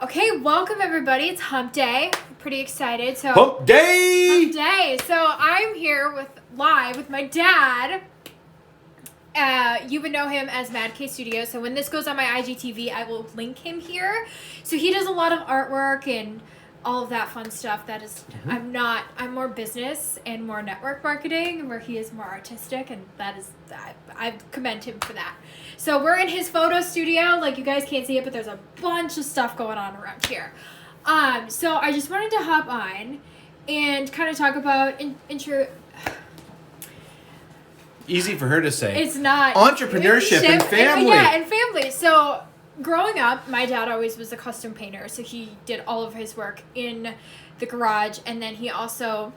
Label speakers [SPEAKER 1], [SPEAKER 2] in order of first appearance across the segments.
[SPEAKER 1] Okay, welcome everybody. It's Hump Day. I'm pretty excited.
[SPEAKER 2] Hump Day!
[SPEAKER 1] Hump Day. So I'm here live with my dad. You would know him as Mad K Studio. So when this goes on my IGTV, I will link him here. So he does a lot of artwork and all of that fun stuff. That is, I'm more business and more network marketing, where he is more artistic, and I commend him for that. So we're in his photo studio. Like, you guys can't see it, but there's a bunch of stuff going on around here. So I just wanted to hop on and kind of talk about
[SPEAKER 2] Easy for her to say.
[SPEAKER 1] It's not.
[SPEAKER 2] Entrepreneurship and family.
[SPEAKER 1] And family. So growing up, my dad always was a custom painter, so he did all of his work in the garage, and then he also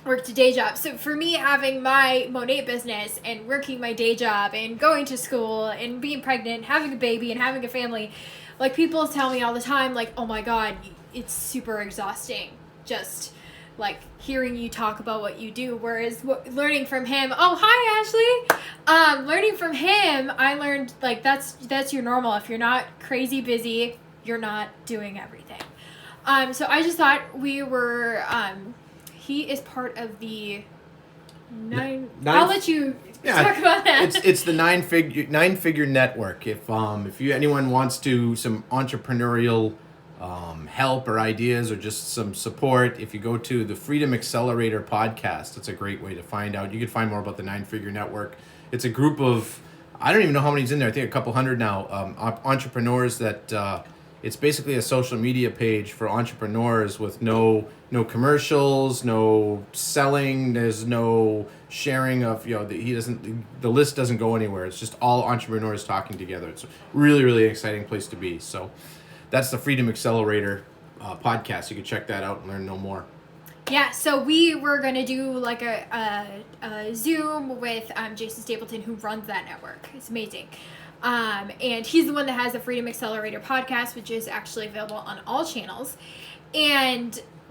[SPEAKER 1] worked a day job. So for me, having my Monet business and working my day job and going to school and being pregnant, having a baby and having a family, like, people tell me all the time, like, oh my God, it's super exhausting just like hearing you talk about what you do. Whereas learning from him, oh, hi Ashley. Learning from him, I learned, like, that's your normal. If you're not crazy busy, you're not doing everything. So I just thought we were, he is part of the I'll let you talk about that.
[SPEAKER 2] It's the nine figure network. If anyone wants some entrepreneurial help or ideas or just some support, if you go to the Freedom Accelerator podcast, it's a great way to find out. You can find more about the 9-Figure Network. It's a group of, I don't even know how many's in there, I think a couple hundred now, entrepreneurs that it's basically a social media page for entrepreneurs with no commercials, no selling, there's no sharing of, the list doesn't go anywhere. It's just all entrepreneurs talking together. It's a really, really exciting place to be. So that's the Freedom Accelerator podcast. You can check that out and learn no more.
[SPEAKER 1] Yeah, so we were going to do like a Zoom with Jason Stapleton, who runs that network. It's amazing. And he's the one that has the Freedom Accelerator podcast, which is actually available on all channels.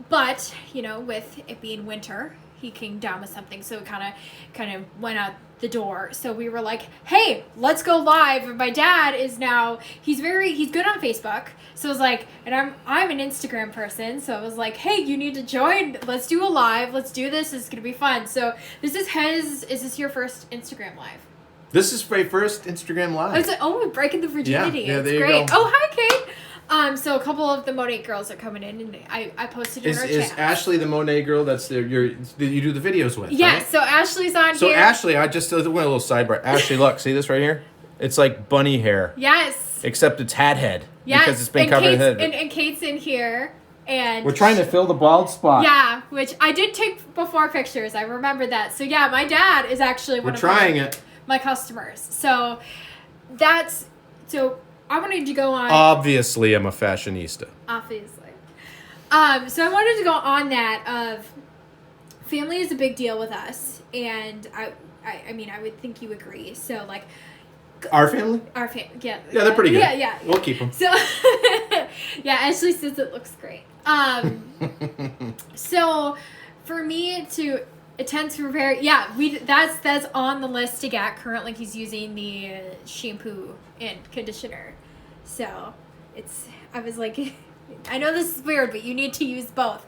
[SPEAKER 1] But, with it being winter, he came down with something, so it kind of went out the door. So we were like, hey, let's go live. And my dad is now, he's good on Facebook. So I was like, and I'm an Instagram person, so I was like, hey, you need to join. Let's do a live. Let's do this. It's going to be fun. So is this your first Instagram live?
[SPEAKER 2] This is my first Instagram live.
[SPEAKER 1] I was like, we're breaking the virginity.
[SPEAKER 2] Yeah,
[SPEAKER 1] it's
[SPEAKER 2] there
[SPEAKER 1] great.
[SPEAKER 2] you go.
[SPEAKER 1] Oh, hi, Kate. So a couple of the Monet girls are coming in, and I posted in our chat.
[SPEAKER 2] Is Ashley the Monet girl that you do the videos with?
[SPEAKER 1] Yeah,
[SPEAKER 2] right?
[SPEAKER 1] so Ashley's on here.
[SPEAKER 2] So Ashley, I just went a little sidebar. Ashley, look, see this right here? It's like bunny hair.
[SPEAKER 1] Yes.
[SPEAKER 2] Except it's hat head.
[SPEAKER 1] Yes.
[SPEAKER 2] Because it's been covered in head.
[SPEAKER 1] And Kate's in here. And
[SPEAKER 2] we're trying to fill the bald spot.
[SPEAKER 1] Yeah, which I did take before pictures. I remember that. So yeah, my dad is actually one of my customers. So I wanted to go on.
[SPEAKER 2] Obviously, I'm a fashionista.
[SPEAKER 1] Obviously. So I wanted to go on that of family is a big deal with us, and I mean, I would think you agree. So, like,
[SPEAKER 2] our family?
[SPEAKER 1] Our family, yeah.
[SPEAKER 2] Yeah, they're pretty good.
[SPEAKER 1] Yeah.
[SPEAKER 2] We'll keep them.
[SPEAKER 1] So, yeah, Ashley says it looks great. So for me to attend to prepare, that's on the list to get. Currently, he's using the shampoo and conditioner. So I was like, I know this is weird, but you need to use both.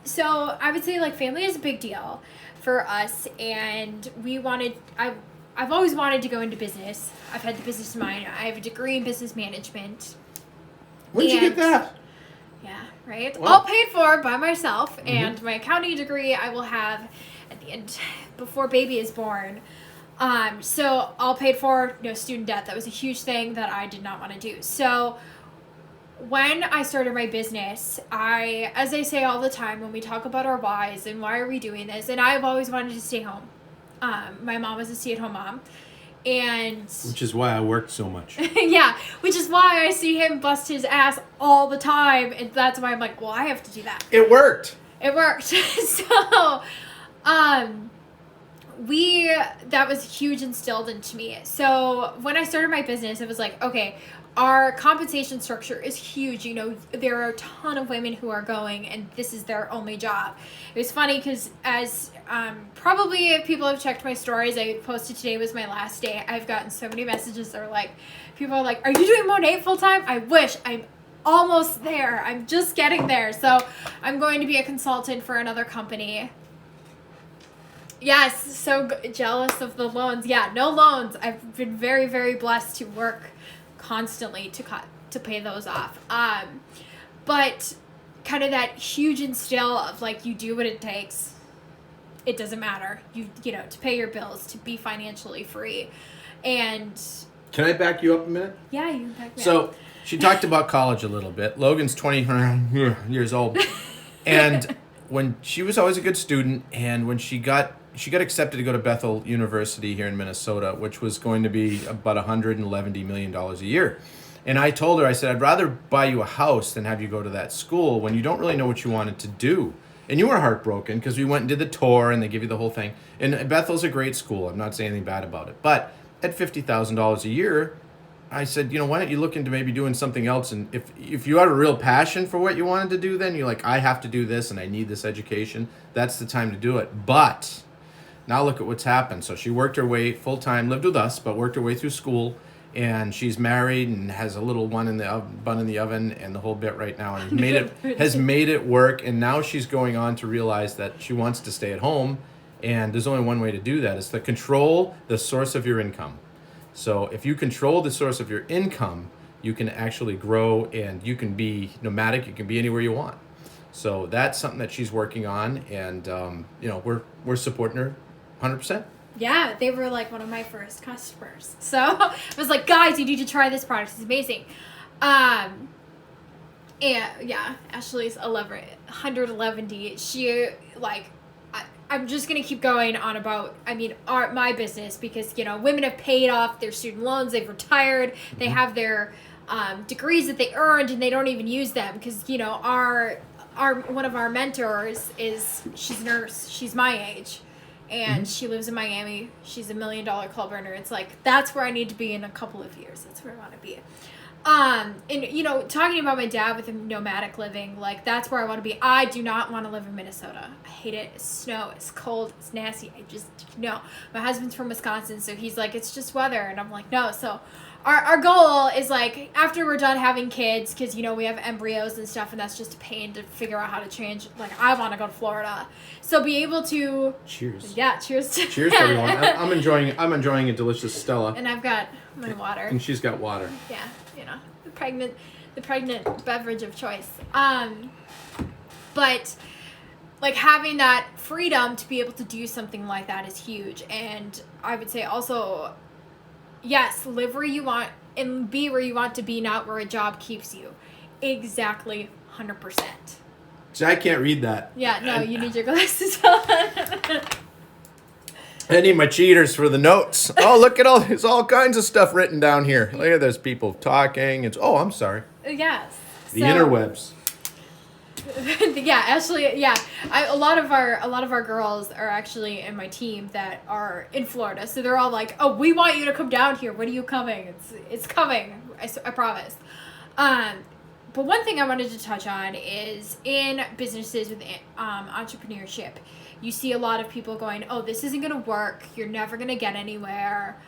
[SPEAKER 1] So I would say, like, family is a big deal for us, and I've always wanted to go into business. I've had the business mind. I have a degree in business management.
[SPEAKER 2] When did you get that?
[SPEAKER 1] Yeah, right?
[SPEAKER 2] Well,
[SPEAKER 1] all paid for by myself, and my accounting degree I will have at the end, before baby is born. So all paid for, no student debt. That was a huge thing that I did not want to do. So when I started my business, as I say all the time when we talk about our whys and why are we doing this, and I've always wanted to stay home. My mom was a stay-at-home mom. Which
[SPEAKER 2] is why I worked so much.
[SPEAKER 1] Yeah, which is why I see him bust his ass all the time, and that's why I'm like, well, I have to do that.
[SPEAKER 2] It worked.
[SPEAKER 1] So, that was huge instilled into me. So when I started my business, it was like, okay, our compensation structure is huge. There are a ton of women who are going, and this is their only job. It was funny because as probably if people have checked my stories, I posted today was my last day. I've gotten so many messages that are like, people are like, are you doing Monet full time? I wish. I'm almost there. I'm just getting there. So I'm going to be a consultant for another company. Yes, so jealous of the loans. Yeah, no loans. I've been very, very blessed to work constantly to pay those off. But kind of that huge instill of like, you do what it takes. It doesn't matter. You know, to pay your bills, to be financially free. And
[SPEAKER 2] can I back you up a minute?
[SPEAKER 1] yeah, you can back me up.
[SPEAKER 2] So she talked about college a little bit. Logan's 20 years old. And when she was always a good student, and when she got accepted to go to Bethel University here in Minnesota, which was going to be about $111 million a year. And I told her, I said, I'd rather buy you a house than have you go to that school when you don't really know what you wanted to do. And you were heartbroken because we went and did the tour and they give you the whole thing. And Bethel's a great school. I'm not saying anything bad about it. But at $50,000 a year, I said, you know, why don't you look into maybe doing something else? And if you had a real passion for what you wanted to do, then you're like, I have to do this and I need this education. That's the time to do it. But now look at what's happened. So she worked her way full-time, lived with us, but worked her way through school. And she's married and has a little one in the bun in the oven and the whole bit right now, and has made it work. And now she's going on to realize that she wants to stay at home, and there's only one way to do that: is to control the source of your income. So if you control the source of your income, you can actually grow, and you can be nomadic. You can be anywhere you want. So that's something that she's working on, and you know, we're supporting her 100%.
[SPEAKER 1] Yeah, they were like one of my first customers. So I was like, guys, you need to try this product. It's amazing. And yeah, Ashley's 111D. She like, I'm just gonna keep going on about, I mean, my business, because you know, women have paid off their student loans. They've retired. They have their degrees that they earned, and they don't even use them because you know, our one of our mentors she's a nurse. She's my age. And she lives in Miami. She's $1 million club earner. It's like, that's where I need to be in a couple of years. That's where I want to be. And, you know, talking about my dad with the nomadic living, like, that's where I want to be. I do not want to live in Minnesota. I hate it. It's snow. It's cold. It's nasty. I just, no. My husband's from Wisconsin, so he's like, it's just weather. And I'm like, no. So our goal is, like, after we're done having kids, because, you know, we have embryos and stuff, and that's just a pain to figure out how to change. Like, I want to go to Florida. So be able to...
[SPEAKER 2] Cheers.
[SPEAKER 1] Yeah, cheers to
[SPEAKER 2] Cheers to everyone. I'm enjoying a delicious Stella.
[SPEAKER 1] And I've got my water.
[SPEAKER 2] And she's got water.
[SPEAKER 1] Yeah, you know, the pregnant beverage of choice. But like having that freedom to be able to do something like that is huge. And I would say also, yes, live where you want and be where you want to be, not where a job keeps you. Exactly, 100%.
[SPEAKER 2] See, I can't read that.
[SPEAKER 1] Yeah, no, you need your glasses on.
[SPEAKER 2] I need my cheaters for the notes. Oh, look at there's all kinds of stuff written down here. Look at there's people talking. I'm sorry.
[SPEAKER 1] Yes.
[SPEAKER 2] The interwebs.
[SPEAKER 1] Yeah, actually, yeah. A lot of our girls are actually in my team that are in Florida, so they're all like, "Oh, we want you to come down here. When are you coming? It's coming. I promise." But one thing I wanted to touch on is in businesses with entrepreneurship, you see a lot of people going, oh, this isn't going to work. You're never going to get anywhere.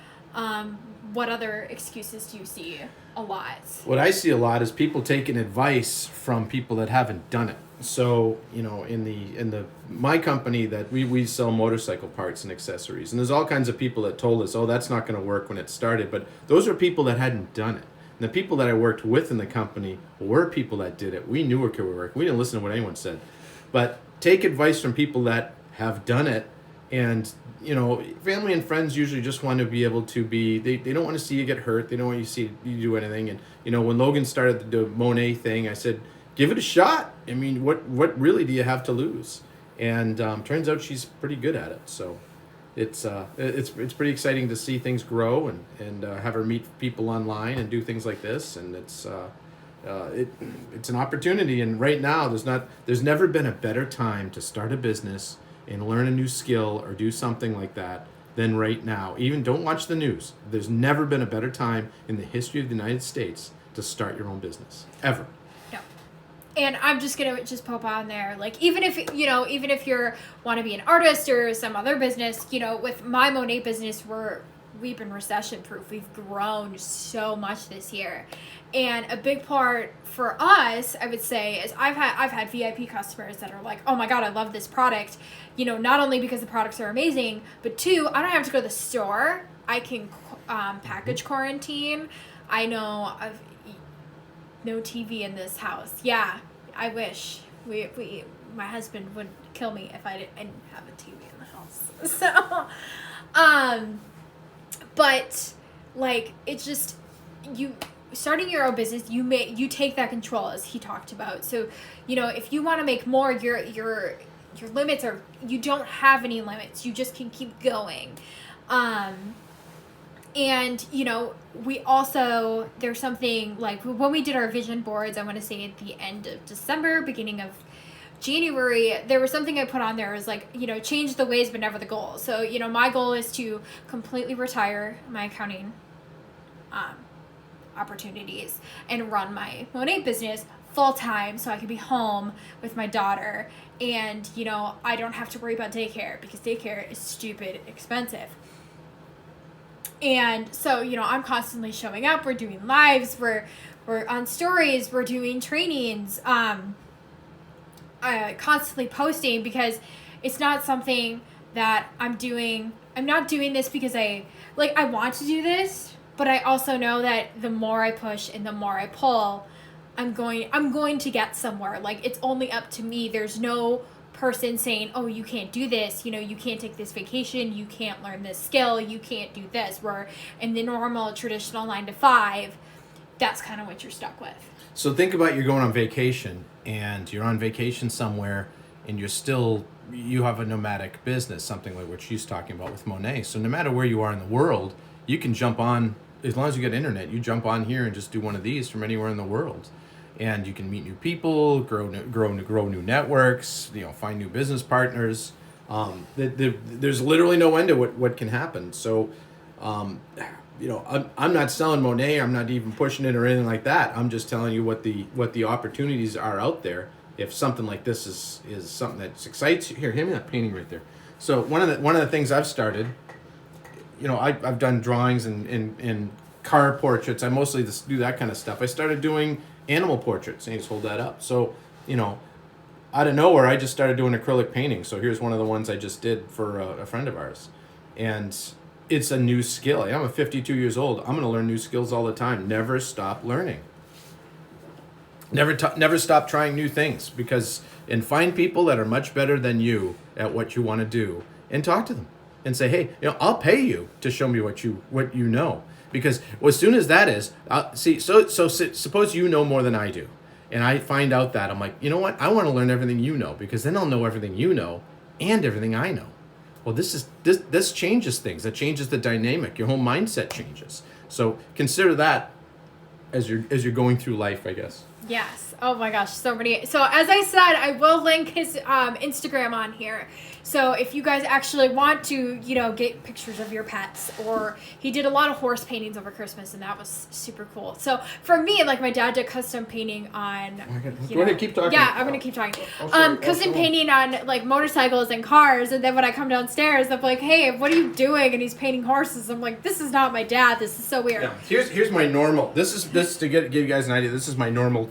[SPEAKER 1] What other excuses do you see a lot?
[SPEAKER 2] What I see a lot is people taking advice from people that haven't done it. So, you know, in my company that we sell motorcycle parts and accessories, and there's all kinds of people that told us, oh, that's not going to work when it started. But those are people that hadn't done it. And the people that I worked with in the company were people that did it. We knew it could work. We didn't listen to what anyone said. But take advice from people that have done it. And, you know, family and friends usually just want to be able to be, they don't want to see you get hurt. They don't want you to see you do anything. And, you know, when Logan started the Monet thing, I said, give it a shot. I mean, what really do you have to lose? And turns out she's pretty good at it. So it's pretty exciting to see things grow and have her meet people online and do things like this. And it's an opportunity. And right now, there's never been a better time to start a business and learn a new skill or do something like that than right now. Even don't watch the news. There's never been a better time in the history of the United States to start your own business, ever.
[SPEAKER 1] No. And I'm just gonna pop on there, like even if you want to be an artist or some other business, you know, with my Monet business, we've been recession proof. We've grown so much this year. And a big part for us, I would say, is I've had VIP customers that are like, oh my God, I love this product. You know, not only because the products are amazing, but two, I don't have to go to the store. I can package quarantine. I know no TV in this house. Yeah, I wish my husband would kill me if I didn't have a TV in the house. So, but like, it's just, you starting your own business, you take that control, as he talked about. So, you know, if you want to make more, your limits are, you don't have any limits. You just can keep going. And, you know, we also, there's something like when we did our vision boards, I want to say at the end of December, beginning of January, there was something I put on there. It was like, you know, change the ways but never the goal. So, you know, my goal is to completely retire my accounting opportunities and run my Monet business full time so I can be home with my daughter, and, you know, I don't have to worry about daycare because daycare is stupid expensive. And so, you know, I'm constantly showing up. We're doing lives, we're on stories, we're doing trainings, constantly posting, because it's not something that I'm not doing this because I want to do this, but I also know that the more I push and the more I pull, I'm going to get somewhere. Like, it's only up to me. There's no person saying, oh, you can't do this, you know, you can't take this vacation, you can't learn this skill, you can't do this. Where in the normal traditional 9 to 5, that's kind of what you're stuck with.
[SPEAKER 2] So think about, you're going on vacation, and you're on vacation somewhere, and you have a nomadic business, something like what she's talking about with Monet. So no matter where you are in the world, you can jump on, as long as you get internet, you jump on here and just do one of these from anywhere in the world. And you can meet new people, grow new networks, you know, find new business partners. There's literally no end to what can happen. So, you know, I'm not selling Monet. I'm not even pushing it or anything like that. I'm just telling you what the opportunities are out there. If something like this is something that excites you, here, hand me that painting right there. So one of the things I've started, you know, I've done drawings and car portraits. I mostly just do that kind of stuff. I started doing animal portraits, and you just hold that up. So, you know, out of nowhere, I just started doing acrylic painting. So here's one of the ones I just did for a friend of ours. And it's a new skill. I'm 52 years old. I'm going to learn new skills all the time. Never stop learning. Never stop trying new things, and find people that are much better than you at what you want to do, and talk to them and say, hey, you know, I'll pay you to show me what you know. Because as soon as that is, suppose you know more than I do, and I find out that, I'm like, you know what? I want to learn everything you know, because then I'll know everything you know and everything I know. Well, this changes things. That changes the dynamic. Your whole mindset changes. So consider that as you're going through life, I guess.
[SPEAKER 1] Yes. Oh my gosh, so many. So as I said, I will link his Instagram on here. So if you guys actually want to, you know, get pictures of your pets, or he did a lot of horse paintings over Christmas, and that was super cool. So for me, like, my dad did custom painting on.
[SPEAKER 2] Go ahead, keep talking.
[SPEAKER 1] Yeah, I'm gonna keep talking. Custom painting on like motorcycles and cars, and then when I come downstairs, I'm like, hey, what are you doing? And he's painting horses. I'm like, this is not my dad. This is so weird.
[SPEAKER 2] Yeah. Here's my normal. This to give you guys an idea. This is my normal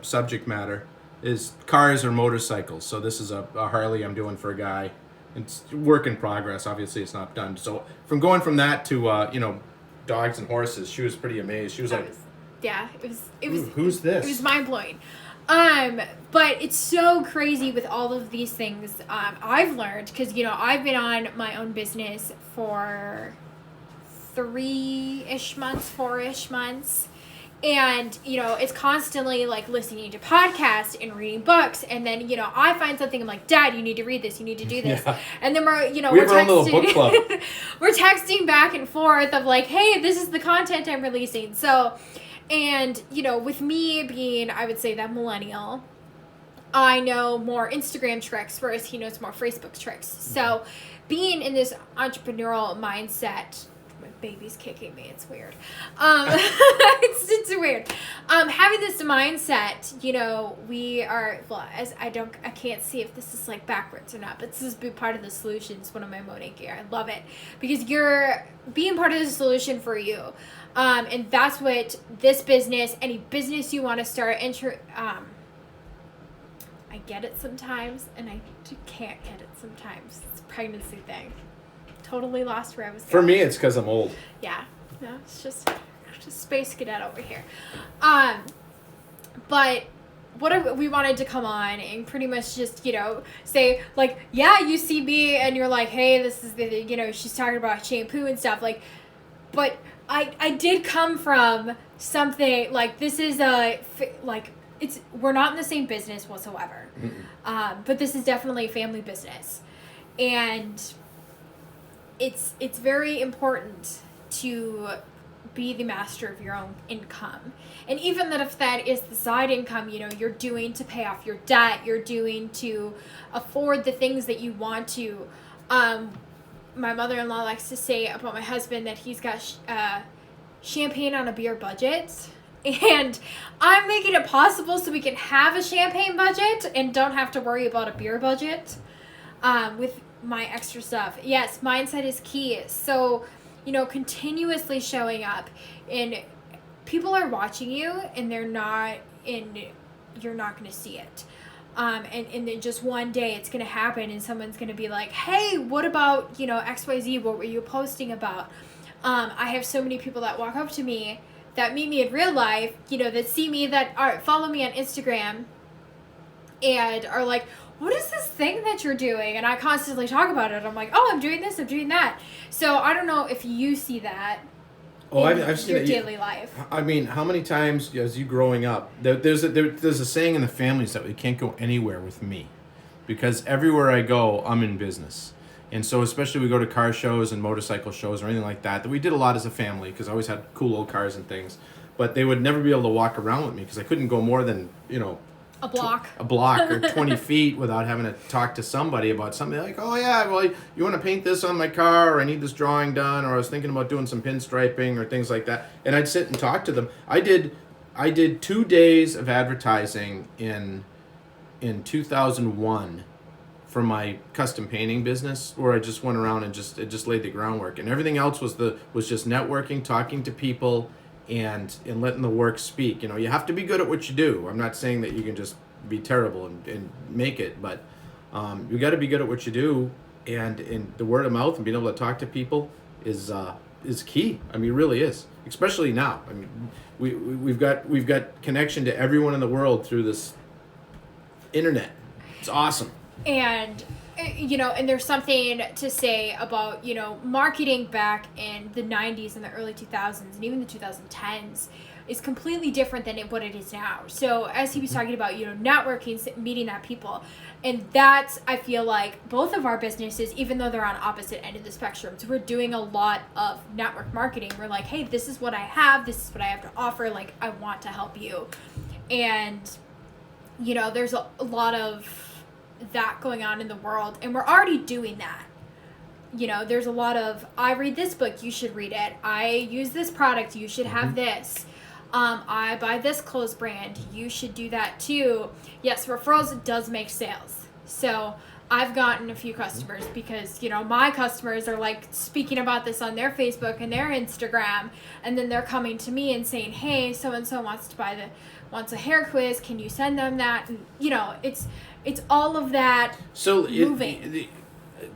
[SPEAKER 2] subject matter, is cars or motorcycles. So this is a Harley I'm doing for a guy. It's work in progress. Obviously, it's not done. So from going from that to you know, dogs and horses, she was pretty amazed. She was like,
[SPEAKER 1] it was.
[SPEAKER 2] Who's this?
[SPEAKER 1] It was mind blowing. But it's so crazy with all of these things I've learned, because, you know, I've been on my own business for 4-ish months. And, you know, it's constantly like listening to podcasts and reading books. And then, you know, I find something, I'm like, Dad, you need to read this. You need to do this. Yeah. And then we're
[SPEAKER 2] have our own little book club.
[SPEAKER 1] We're texting back and forth of like, hey, this is the content I'm releasing. So, and, you know, with me being, I would say, that millennial, I know more Instagram tricks, whereas he knows more Facebook tricks. So being in this entrepreneurial mindset my baby's kicking me. It's weird. It's weird. Having this mindset, you know, we are, well, I can't see if this is like backwards or not, but this is part of the solution. It's one of my Monet gear. I love it because you're being part of the solution for you. And that's what this business, any business you want to start, I get it sometimes, and I can't get it sometimes. It's a pregnancy thing. Totally lost where I was going.
[SPEAKER 2] For me, it's because I'm old.
[SPEAKER 1] Yeah. No, it's just space cadet over here. But we wanted to come on and pretty much just, you know, say, like, yeah, you see me, and you're like, hey, this is the, you know, she's talking about shampoo and stuff, like, but I did come from something, like, this is we're not in the same business whatsoever. But this is definitely a family business. And it's very important to be the master of your own income. And even if that is the side income, you know, you're doing to pay off your debt, you're doing to afford the things that you want to. My mother-in-law likes to say about my husband that he's got champagne on a beer budget. And I'm making it possible so we can have a champagne budget and don't have to worry about a beer budget with my extra stuff. Yes, mindset is key. So, you know, continuously showing up, and people are watching you, and you're not going to see it. And then just one day it's going to happen, and someone's going to be like, hey, what about, you know, XYZ? What were you posting about? I have so many people that walk up to me that meet me in real life, you know, that see me, that follow me on Instagram and are like, what is this thing that you're doing? And I constantly talk about it. I'm like, oh, I'm doing this, I'm doing that. So I don't know if you see that I've seen your daily life.
[SPEAKER 2] I mean, how many times as you growing up, there's a saying in the families that we can't go anywhere with me because everywhere I go, I'm in business. And so especially we go to car shows and motorcycle shows or anything like that we did a lot as a family because I always had cool old cars and things. But they would never be able to walk around with me because I couldn't go more than, you know,
[SPEAKER 1] a block
[SPEAKER 2] or 20 feet without having to talk to somebody about something like, oh yeah, well, you want to paint this on my car, or I need this drawing done, or I was thinking about doing some pinstriping or things like that. And I'd sit and talk to them. I did 2 days of advertising in 2001 for my custom painting business, where I just went around and just laid the groundwork, and everything else was just networking, talking to people, and letting the work speak. You know, you have to be good at what you do. I'm not saying that you can just be terrible and make it, but you got to be good at what you do, and the word of mouth and being able to talk to people is key. I mean, it really is, especially now. I mean, we've got connection to everyone in the world through this internet. It's awesome.
[SPEAKER 1] And, you know, and there's something to say about, you know, marketing back in the 90s and the early 2000s and even the 2010s is completely different than what it is now. So as he was talking about, you know, networking, meeting that people, and that's, I feel like both of our businesses, even though they're on opposite end of the spectrum, so we're doing a lot of network marketing. We're like, hey, this is what I have. This is what I have to offer. Like, I want to help you. And, you know, there's a lot of that going on in the world, and we're already doing that. You know, there's a lot of, I read this book, you should read it. I use this product, you should have this. I buy this clothes brand, you should do that too. Yes, referrals does make sales. So I've gotten a few customers because, you know, my customers are like speaking about this on their Facebook and their Instagram, and then they're coming to me and saying, hey, so-and-so wants a hair quiz, can you send them that? And, you know, it's all of that moving.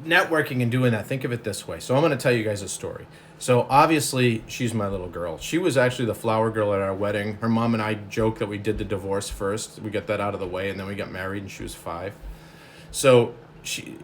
[SPEAKER 2] Networking and doing that, think of it this way. So I'm going to tell you guys a story. So obviously, she's my little girl. She was actually the flower girl at our wedding. Her mom and I joked that we did the divorce first. We got that out of the way, and then we got married, and she was 5. So she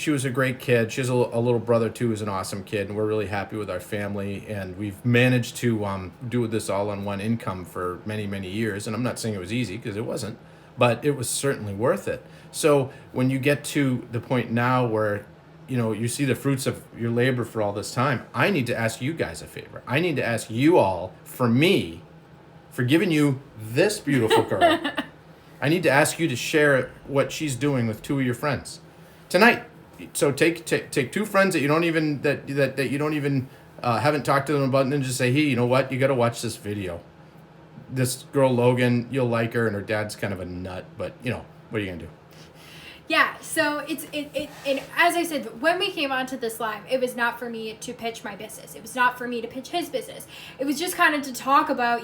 [SPEAKER 2] was a great kid. She has a little brother, too, who's an awesome kid, and we're really happy with our family. And we've managed to do this all on one income for many, many years. And I'm not saying it was easy, because it wasn't. But it was certainly worth it. So when you get to the point now where, you know, you see the fruits of your labor for all this time, I need to ask you guys a favor. I need to ask you all, for giving you this beautiful girl. I need to ask you to share what she's doing with 2 of your friends tonight. So take 2 friends that you don't even haven't talked to them about it, and just say, hey, you know what? You got to watch this video. This girl, Logan, you'll like her, and her dad's kind of a nut, but, what are you going to do?
[SPEAKER 1] Yeah, so and as I said, when we came onto this live, it was not for me to pitch my business. It was not for me to pitch his business. It was just kind of to talk about,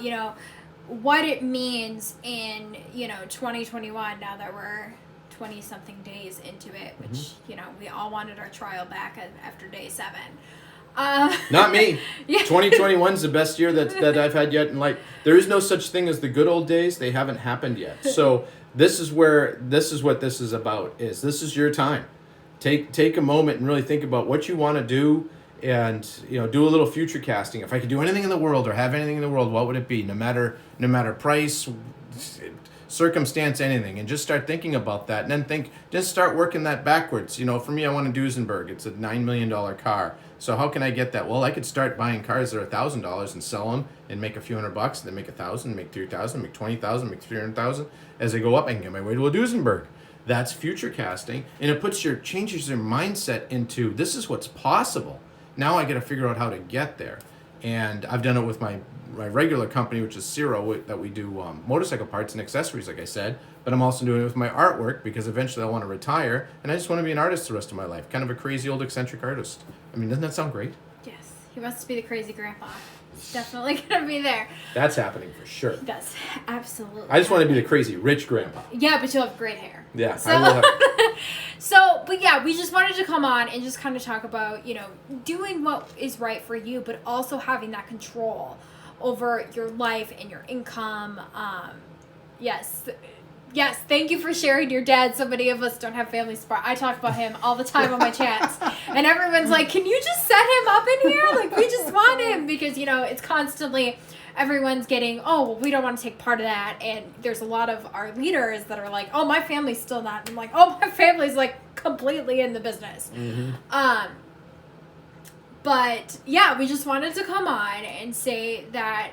[SPEAKER 1] what it means in, 2021, now that we're 20-something days into it, which, we all wanted our trial back after day 7.
[SPEAKER 2] Not me.
[SPEAKER 1] Yeah.
[SPEAKER 2] 2021 is the best year that I've had yet in life. There is no such thing as the good old days. They haven't happened yet. So this is what this is about. This is your time. Take a moment and really think about what you want to do, and do a little future casting. If I could do anything in the world or have anything in the world, what would it be? No matter price, circumstance, anything, and just start thinking about that, and then just start working that backwards. For me, I want a Duesenberg. It's a $9 million car. So how can I get that? Well, I could start buying cars that are $1,000 and sell them and make a few $100, and then make $1,000, make $3,000, make $20,000, make $300,000. As I go up, I can get my way to a Duesenberg. That's future casting, and it changes your mindset into, this is what's possible. Now I got to figure out how to get there, and I've done it with my regular company, which is Zero, that we do motorcycle parts and accessories, like I said. But I'm also doing it with my artwork, because eventually I want to retire, and I just want to be an artist the rest of my life. Kind of a crazy old eccentric artist. I mean, doesn't that sound great?
[SPEAKER 1] Yes, he wants to be the crazy grandpa. He's definitely going to be there.
[SPEAKER 2] That's happening for sure.
[SPEAKER 1] That's absolutely
[SPEAKER 2] I just want to be the crazy rich grandpa.
[SPEAKER 1] Yeah, but you'll have great hair.
[SPEAKER 2] Yeah,
[SPEAKER 1] so,
[SPEAKER 2] I will have.
[SPEAKER 1] But yeah, we just wanted to come on and just kind of talk about, doing what is right for you, but also having that control over your life and your income. Yes, thank you for sharing your dad. So many of us don't have family support. I talk about him all the time on my chats. And everyone's like, can you just set him up in here? Like, we just want him. Because, it's constantly, everyone's getting, oh, well, we don't want to take part of that. And there's a lot of our leaders that are like, oh, my family's still not. And I'm like, oh, my family's like completely in the business. Mm-hmm. But yeah, we just wanted to come on and say that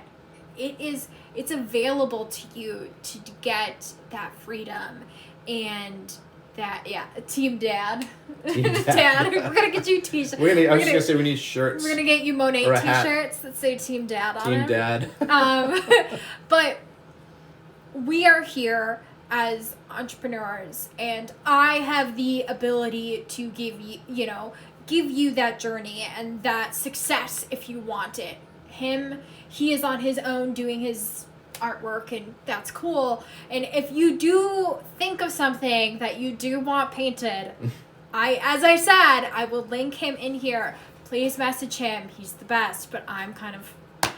[SPEAKER 1] it's available to you to get that freedom, and that, Team Dad. Dad, we're going to get you t-shirts.
[SPEAKER 2] I was just going to say we need shirts.
[SPEAKER 1] We're going to get you Monet t-shirts that say Team Dad on them.
[SPEAKER 2] Team Dad.
[SPEAKER 1] But we are here as entrepreneurs, and I have the ability to give you that journey and that success if you want it. He is on his own doing his artwork, and that's cool. And if you do think of something that you do want painted, as I said, I will link him in here. Please message him. He's the best, but I'm kind of
[SPEAKER 2] a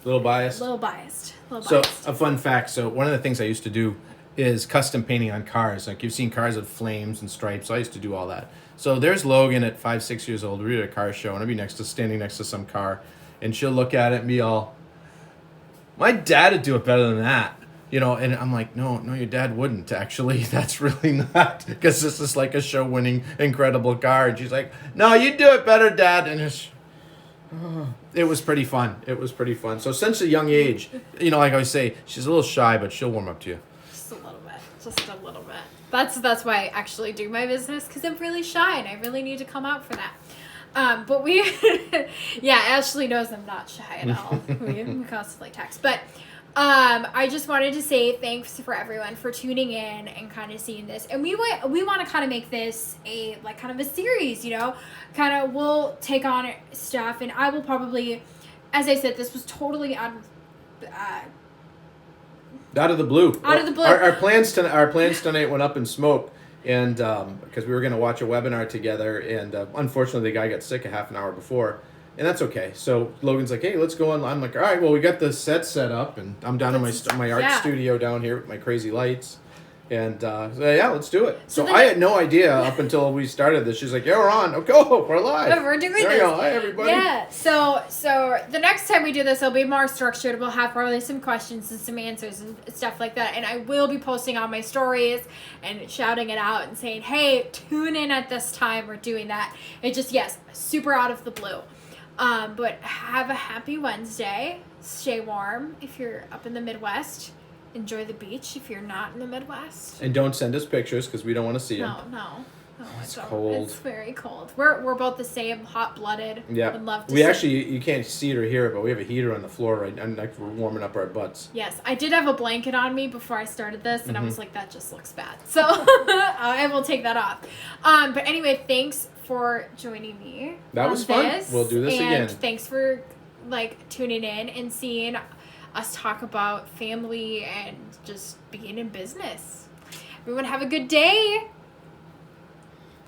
[SPEAKER 2] little biased.
[SPEAKER 1] So
[SPEAKER 2] a fun fact. So one of the things I used to do is custom painting on cars. Like, you've seen cars with flames and stripes. So I used to do all that. So there's Logan at 5-6 years old. We're at a car show, and I'd be standing next to some car, and she'll look at it and be all, my dad would do it better than that. And I'm like, no, your dad wouldn't, actually. That's really not, because this is like a show-winning, incredible car. And she's like, no, you do it better, Dad. And it was pretty fun. So since a young age, like I always say, she's a little shy, but she'll warm up to you.
[SPEAKER 1] Just a little bit. That's why I actually do my business, because I'm really shy, and I really need to come out for that. But we, Ashley knows I'm not shy at all. we constantly text. But I just wanted to say thanks for everyone for tuning in and kind of seeing this. And we want to kind of make this kind of a series, kind of we'll take on stuff. And I will probably, as I said, this was totally out of the blue.
[SPEAKER 2] Our plans tonight went up in smoke. And because we were going to watch a webinar together, and unfortunately the guy got sick a half an hour before, and that's okay. So Logan's like, hey, let's go on. I'm like, all right, well, we got the set up, and I'm down in my art studio down here with my crazy lights. And let's do it. So I had no idea up until we started this. She's like, yeah, we're on. Okay, we're live.
[SPEAKER 1] Yeah, we're doing this.
[SPEAKER 2] There we go. Hi, everybody.
[SPEAKER 1] Yeah. So the next time we do this, it'll be more structured. We'll have probably some questions and some answers and stuff like that. And I will be posting on my stories and shouting it out and saying, hey, tune in at this time. We're doing that. It just, super out of the blue. But have a happy Wednesday. Stay warm if you're up in the Midwest. Enjoy the beach if you're not in the Midwest.
[SPEAKER 2] And don't send us pictures, because we don't want to see them.
[SPEAKER 1] No. Oh,
[SPEAKER 2] It's cold.
[SPEAKER 1] It's very cold. We're both the same, hot-blooded.
[SPEAKER 2] Yeah.
[SPEAKER 1] Would love to
[SPEAKER 2] We
[SPEAKER 1] sit-
[SPEAKER 2] actually, you can't see it or hear it, but we have a heater on the floor right now. And like we're warming up our butts.
[SPEAKER 1] Yes, I did have a blanket on me before I started this, and I was like, that just looks bad. So I will take that off. But anyway, thanks for joining me.
[SPEAKER 2] That was fun. We'll do this again.
[SPEAKER 1] And thanks for tuning in and seeing us talk about family and just being in business. Everyone have a good day.